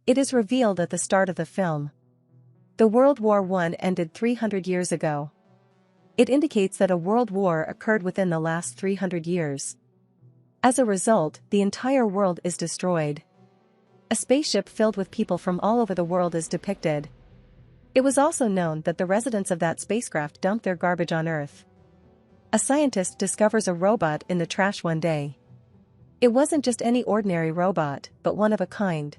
It is revealed at the start of the film. The World War I ended 300 years ago. It indicates that a world war occurred within the last 300 years. As a result, the entire world is destroyed. A spaceship filled with people from all over the world is depicted. It was also known that the residents of that spacecraft dumped their garbage on Earth. A scientist discovers a robot in the trash one day. It wasn't just any ordinary robot, but one of a kind,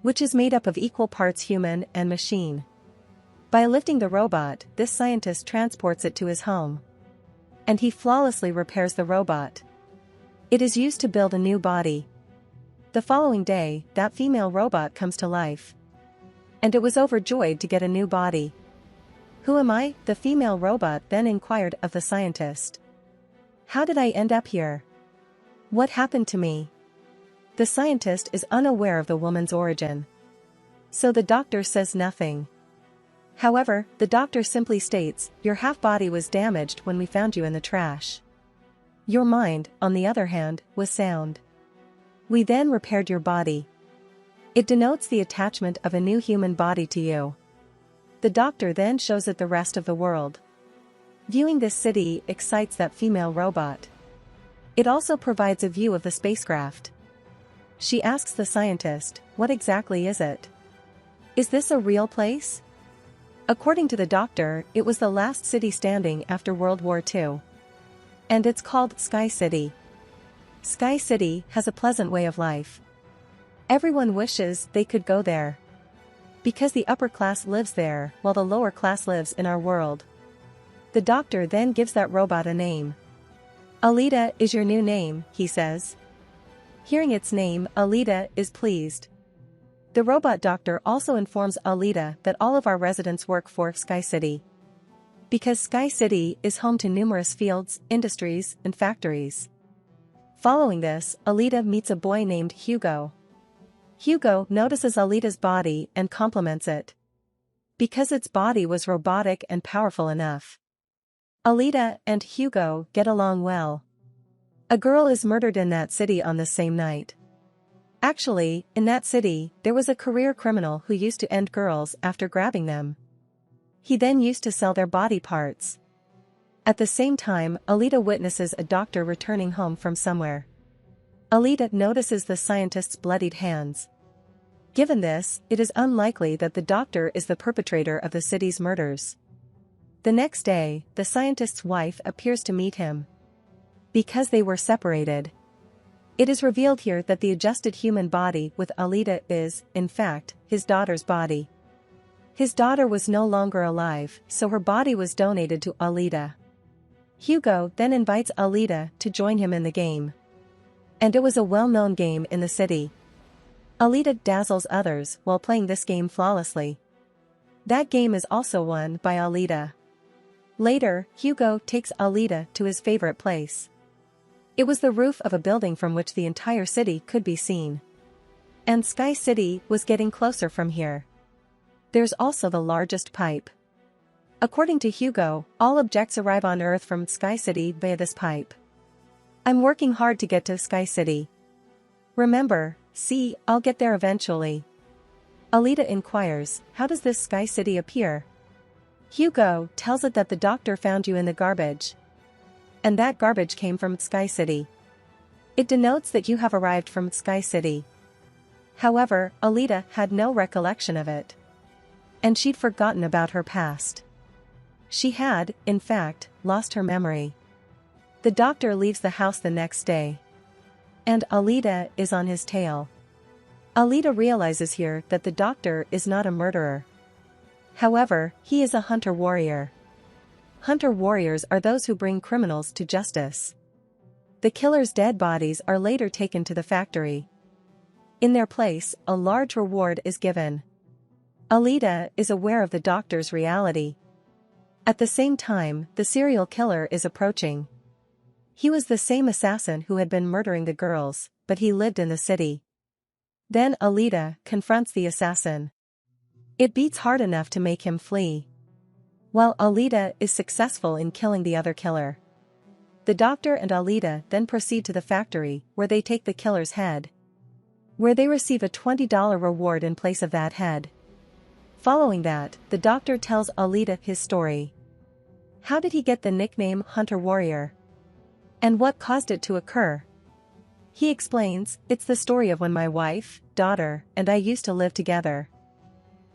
which is made up of equal parts human and machine. By lifting the robot, this scientist transports it to his home. And he flawlessly repairs the robot. It is used to build a new body. The following day, that female robot comes to life. And it was overjoyed to get a new body. "Who am I?" the female robot then inquired of the scientist. "How did I end up here? What happened to me?" The scientist is unaware of the woman's origin. So the doctor says nothing. However, the doctor simply states, "Your half-body was damaged when we found you in the trash. Your mind, on the other hand, was sound. We then repaired your body." It denotes the attachment of a new human body to you. The doctor then shows it the rest of the world. Viewing this city excites that female robot. It also provides a view of the spacecraft. She asks the scientist, "What exactly is it? Is this a real place?" According to the doctor, it was the last city standing after World War II. And it's called Sky City. Sky City has a pleasant way of life. Everyone wishes they could go there. Because the upper class lives there, while the lower class lives in our world. The doctor then gives that robot a name. "Alita is your new name," he says. Hearing its name, Alita is pleased. The robot doctor also informs Alita that all of our residents work for Sky City. Because Sky City is home to numerous fields, industries, and factories. Following this, Alita meets a boy named Hugo. Hugo notices Alita's body and compliments it. Because its body was robotic and powerful enough. Alita and Hugo get along well. A girl is murdered in that city on the same night. Actually, in that city, there was a career criminal who used to end girls after grabbing them. He then used to sell their body parts. At the same time, Alita witnesses a doctor returning home from somewhere. Alita notices the scientist's bloodied hands. Given this, it is unlikely that the doctor is the perpetrator of the city's murders. The next day, the scientist's wife appears to meet him. Because they were separated. It is revealed here that the adjusted human body with Alita is, in fact, his daughter's body. His daughter was no longer alive, so her body was donated to Alita. Hugo then invites Alita to join him in the game. And it was a well-known game in the city. Alita dazzles others while playing this game flawlessly. That game is also won by Alita. Later, Hugo takes Alita to his favorite place. It was the roof of a building from which the entire city could be seen. And Sky City was getting closer from here. There's also the largest pipe. According to Hugo, all objects arrive on Earth from Sky City via this pipe. "I'm working hard to get to Sky City. Remember, see, I'll get there eventually." Alita inquires, "How does this Sky City appear?" Hugo tells it that the doctor found you in the garbage. And that garbage came from Sky City. It denotes that you have arrived from Sky City. However, Alita had no recollection of it. And she'd forgotten about her past. She had, in fact, lost her memory. The doctor leaves the house the next day. And Alita is on his tail. Alita realizes here that the doctor is not a murderer. However, he is a hunter-warrior. Hunter-warriors are those who bring criminals to justice. The killer's dead bodies are later taken to the factory. In their place, a large reward is given. Alita is aware of the doctor's reality. At the same time, the serial killer is approaching. He was the same assassin who had been murdering the girls, but he lived in the city. Then Alita confronts the assassin. It beats hard enough to make him flee. While Alita is successful in killing the other killer. The doctor and Alita then proceed to the factory, where they take the killer's head. where they receive a $20 reward in place of that head. Following that, the doctor tells Aletta his story. How did he get the nickname Hunter Warrior? And what caused it to occur? He explains, it's the story of when my wife, daughter, and I used to live together.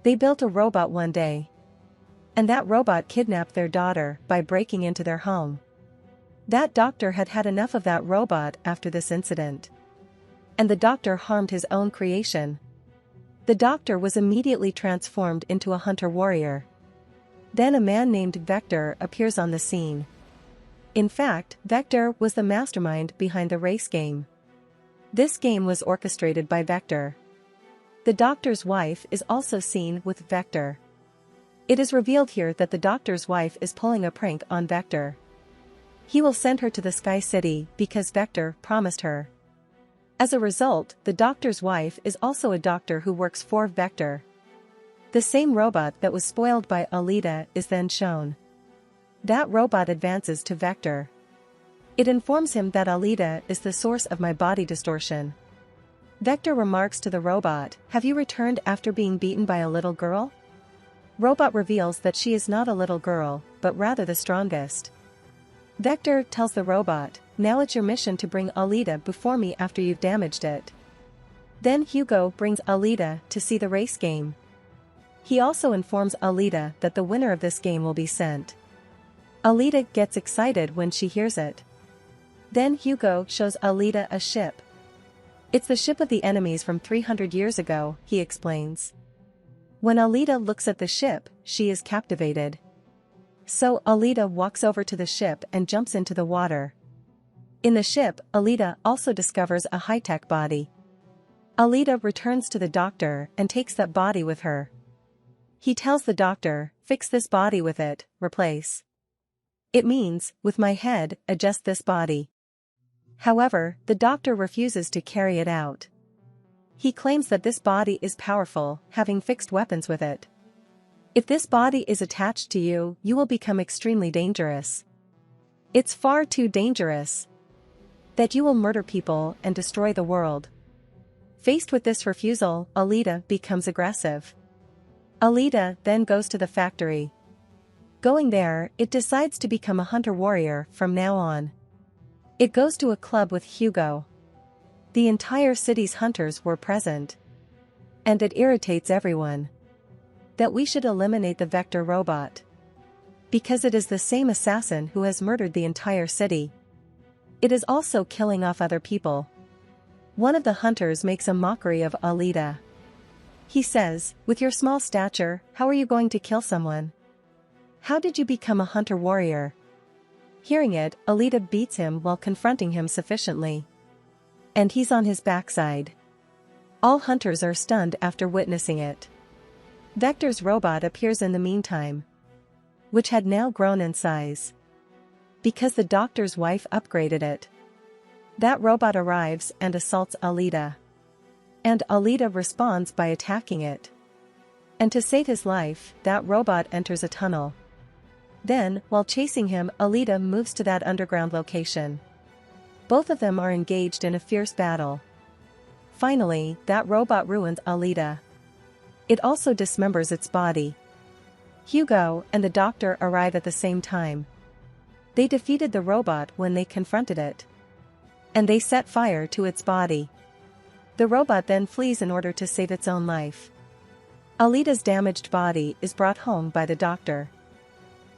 They built a robot one day. And that robot kidnapped their daughter by breaking into their home. That doctor had had enough of that robot after this incident. And the doctor harmed his own creation. The doctor was immediately transformed into a hunter warrior. Then a man named Vector appears on the scene. In fact, Vector was the mastermind behind the race game. This game was orchestrated by Vector. The doctor's wife is also seen with Vector. It is revealed here that the doctor's wife is pulling a prank on Vector. He will send her to the Sky City because Vector promised her. As a result, the doctor's wife is also a doctor who works for Vector. The same robot that was spoiled by Aletta is then shown. That robot advances to Vector. It informs him that Aletta is the source of my body distortion. Vector remarks to the robot, "Have you returned after being beaten by a little girl?" Robot reveals that she is not a little girl, but rather the strongest. Vector tells the robot, "Now it's your mission to bring Aletta before me after you've damaged it." Then Hugo brings Aletta to see the race game. He also informs Aletta that the winner of this game will be sent. Aletta gets excited when she hears it. Then Hugo shows Aletta a ship. It's the ship of the enemies from 300 years ago, he explains. When Aletta looks at the ship, she is captivated. So Aletta walks over to the ship and jumps into the water. In the ship, Aletta also discovers a high-tech body. Aletta returns to the doctor and takes that body with her. He tells the doctor, "Fix this body with it, replace. It means, with my head, adjust this body." However, the doctor refuses to carry it out. He claims that this body is powerful, having fixed weapons with it. If this body is attached to you, you will become extremely dangerous. It's far too dangerous that you will murder people and destroy the world. Faced with this refusal, Aletta becomes aggressive. Aletta then goes to the factory. Going there, it decides to become a hunter warrior from now on. It goes to a club with Hugo. The entire city's hunters were present. And it irritates everyone that we should eliminate the Vector robot. Because it is the same assassin who has murdered the entire city. It is also killing off other people. One of the hunters makes a mockery of Aletta. He says, "With your small stature, how are you going to kill someone? How did you become a hunter warrior?" Hearing it, Aletta beats him while confronting him sufficiently. And he's on his backside. All hunters are stunned after witnessing it. Vector's robot appears in the meantime, which had now grown in size. Because the doctor's wife upgraded it. That robot arrives and assaults Aletta. And Aletta responds by attacking it. And to save his life, that robot enters a tunnel. Then, while chasing him, Aletta moves to that underground location. Both of them are engaged in a fierce battle. Finally, that robot ruins Aletta. It also dismembers its body. Hugo and the doctor arrive at the same time. They defeated the robot when they confronted it. And they set fire to its body. The robot then flees in order to save its own life. Aletta's damaged body is brought home by the doctor.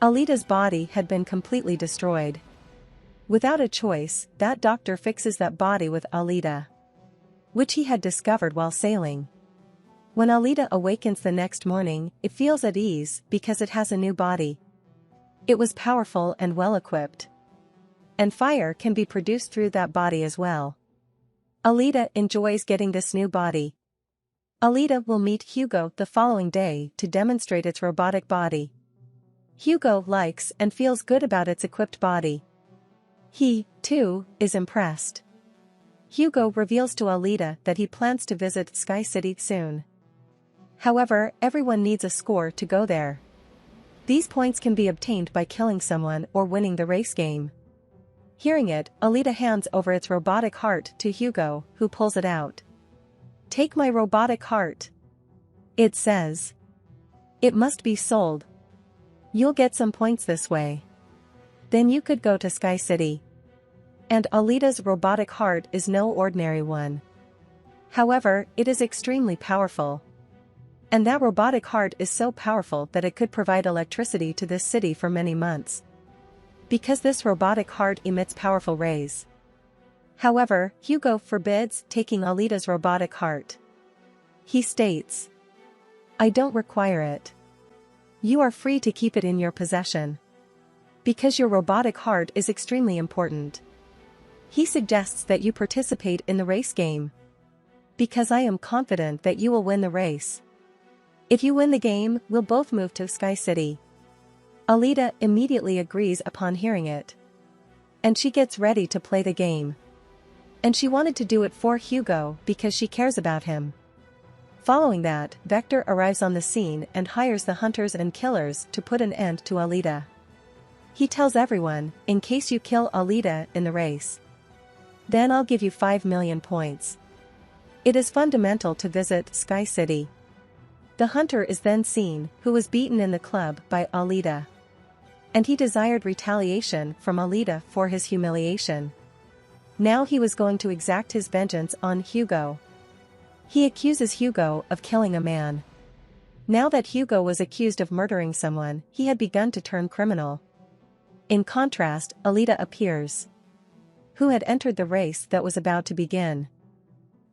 Aletta's body had been completely destroyed. Without a choice, that doctor fixes that body with Aletta, which he had discovered while sailing. When Aletta awakens the next morning, it feels at ease because it has a new body. It was powerful and well-equipped. And fire can be produced through that body as well. Aletta enjoys getting this new body. Aletta will meet Hugo the following day to demonstrate its robotic body. Hugo likes and feels good about its equipped body. He, too, is impressed. Hugo reveals to Aletta that he plans to visit Sky City soon. However, everyone needs a score to go there. These points can be obtained by killing someone or winning the race game. Hearing it, Aletta hands over its robotic heart to Hugo, who pulls it out. Take my robotic heart. It says. It must be sold. You'll get some points this way. Then you could go to Sky City. And Alita's robotic heart is no ordinary one. However, it is extremely powerful. And that robotic heart is so powerful that it could provide electricity to this city for many months. Because this robotic heart emits powerful rays. However, Hugo forbids taking Alita's robotic heart. He states, I don't require it. You are free to keep it in your possession. Because your robotic heart is extremely important. He suggests that you participate in the race game. Because I am confident that you will win the race. If you win the game, we'll both move to Sky City. Alita immediately agrees upon hearing it. And she gets ready to play the game. And she wanted to do it for Hugo because she cares about him. Following that, Vector arrives on the scene and hires the hunters and killers to put an end to Alita. He tells everyone, in case you kill Alita in the race. Then I'll give you 5 million points. It is fundamental to visit Sky City. The hunter is then seen, who was beaten in the club by Alita. And he desired retaliation from Alita for his humiliation. Now he was going to exact his vengeance on Hugo. He accuses Hugo of killing a man. Now that Hugo was accused of murdering someone, he had begun to turn criminal. In contrast, Alita appears, who had entered the race that was about to begin.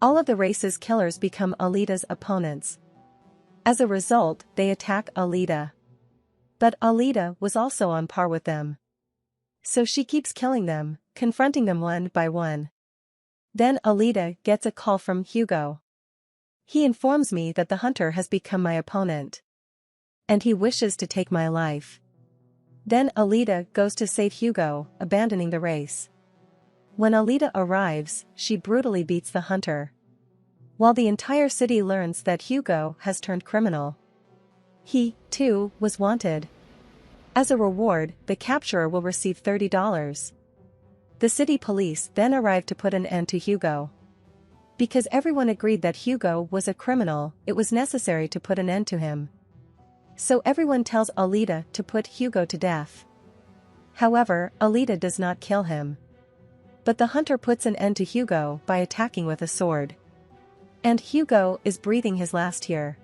All of the race's killers become Alita's opponents. As a result, they attack Alita. But Alita was also on par with them. So she keeps killing them, confronting them one by one. Then Alita gets a call from Hugo. He informs me that the hunter has become my opponent. And he wishes to take my life. Then Alita goes to save Hugo, abandoning the race. When Alita arrives, she brutally beats the hunter. While the entire city learns that Hugo has turned criminal. He, too, was wanted. As a reward, the capturer will receive $30. The city police then arrived to put an end to Hugo. Because everyone agreed that Hugo was a criminal, it was necessary to put an end to him. So everyone tells Alita to put Hugo to death. However, Alita does not kill him. But the hunter puts an end to Hugo by attacking with a sword. And Hugo is breathing his last here.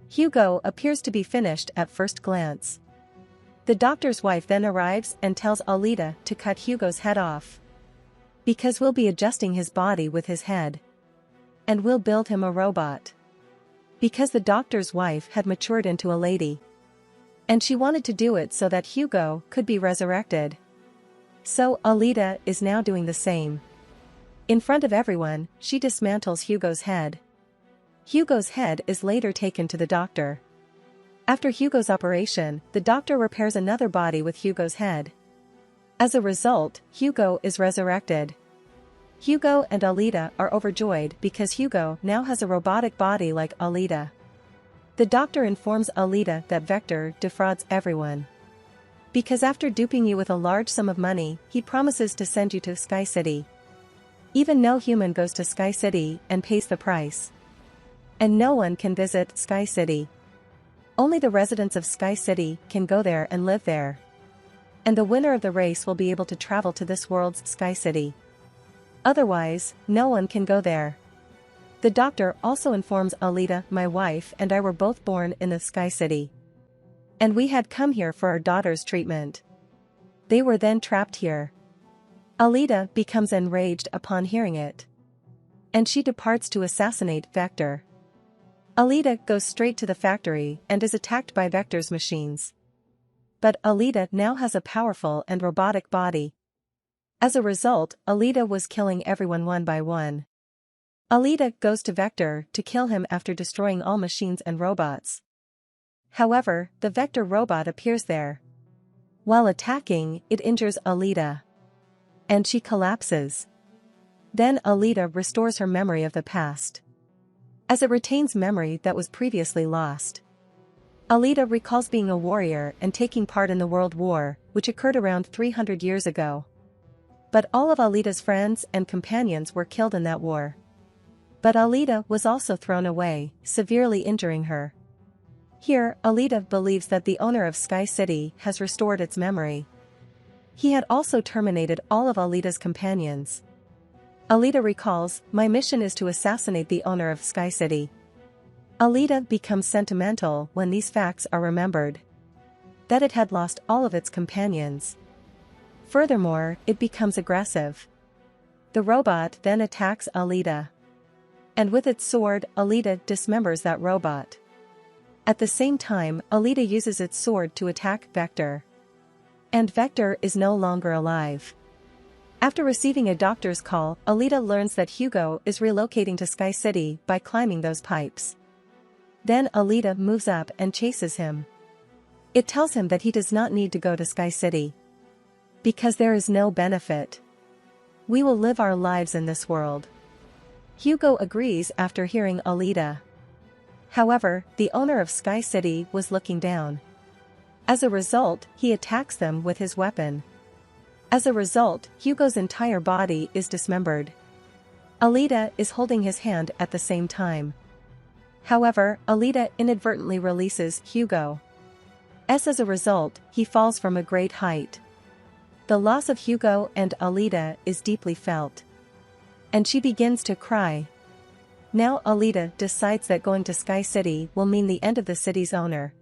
Hugo appears to be finished at first glance. The doctor's wife then arrives and tells Alita to cut Hugo's head off. Because we'll be adjusting his body with his head. And we'll build him a robot. Because the doctor's wife had matured into a lady. And she wanted to do it so that Hugo could be resurrected. So Alita is now doing the same. In front of everyone, she dismantles Hugo's head. Hugo's head is later taken to the doctor. After Hugo's operation, the doctor repairs another body with Hugo's head. As a result, Hugo is resurrected. Hugo and Alita are overjoyed because Hugo now has a robotic body like Alita. The doctor informs Alita that Vector defrauds everyone. Because after duping you with a large sum of money, he promises to send you to Sky City. Even no human goes to Sky City and pays the price. And no one can visit Sky City. Only the residents of Sky City can go there and live there. And the winner of the race will be able to travel to this world's Sky City. Otherwise, no one can go there. The doctor also informs Alita, my wife and I were both born in the Sky City. And we had come here for our daughter's treatment. They were then trapped here. Alita becomes enraged upon hearing it. And she departs to assassinate Vector. Alita goes straight to the factory and is attacked by Vector's machines. But Alita now has a powerful and robotic body. As a result, Alita was killing everyone one by one. Alita goes to Vector to kill him after destroying all machines and robots. However, the Vector robot appears there. While attacking, it injures Alita. And she collapses. Then Alita restores her memory of the past. As it retains memory that was previously lost. Alita recalls being a warrior and taking part in the World War, which occurred around 300 years ago. But all of Alita's friends and companions were killed in that war. But Aletta was also thrown away, severely injuring her. Here, Aletta believes that the owner of Sky City has restored its memory. He had also terminated all of Aletta's companions. Aletta recalls, "My mission is to assassinate the owner of Sky City." Aletta becomes sentimental when these facts are remembered. That it had lost all of its companions. Furthermore, it becomes aggressive. The robot then attacks Aletta. And with its sword, Aletta dismembers that robot. At the same time, Aletta uses its sword to attack Vector. And Vector is no longer alive. After receiving a doctor's call, Aletta learns that Hugo is relocating to Sky City by climbing those pipes. Then Aletta moves up and chases him. It tells him that he does not need to go to Sky City. Because there is no benefit. We will live our lives in this world. Hugo agrees after hearing Aletta. However, the owner of Sky City was looking down. As a result, he attacks them with his weapon. As a result, Hugo's entire body is dismembered. Aletta is holding his hand at the same time. However, Aletta inadvertently releases Hugo. As a result, he falls from a great height. The loss of Hugo and Aletta is deeply felt. And she begins to cry. Now Aletta decides that going to Sky City will mean the end of the city's owner.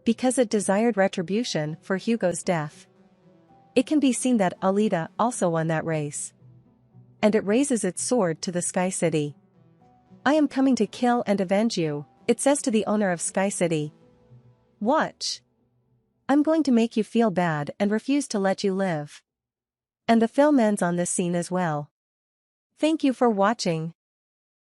Because it desired retribution for Hugo's death. It can be seen that Aletta also won that race. And it raises its sword to the Sky City. "I am coming to kill and avenge you," it says to the owner of Sky City. "Watch. I'm going to make you feel bad and refuse to let you live." And the film ends on this scene as well. Thank you for watching.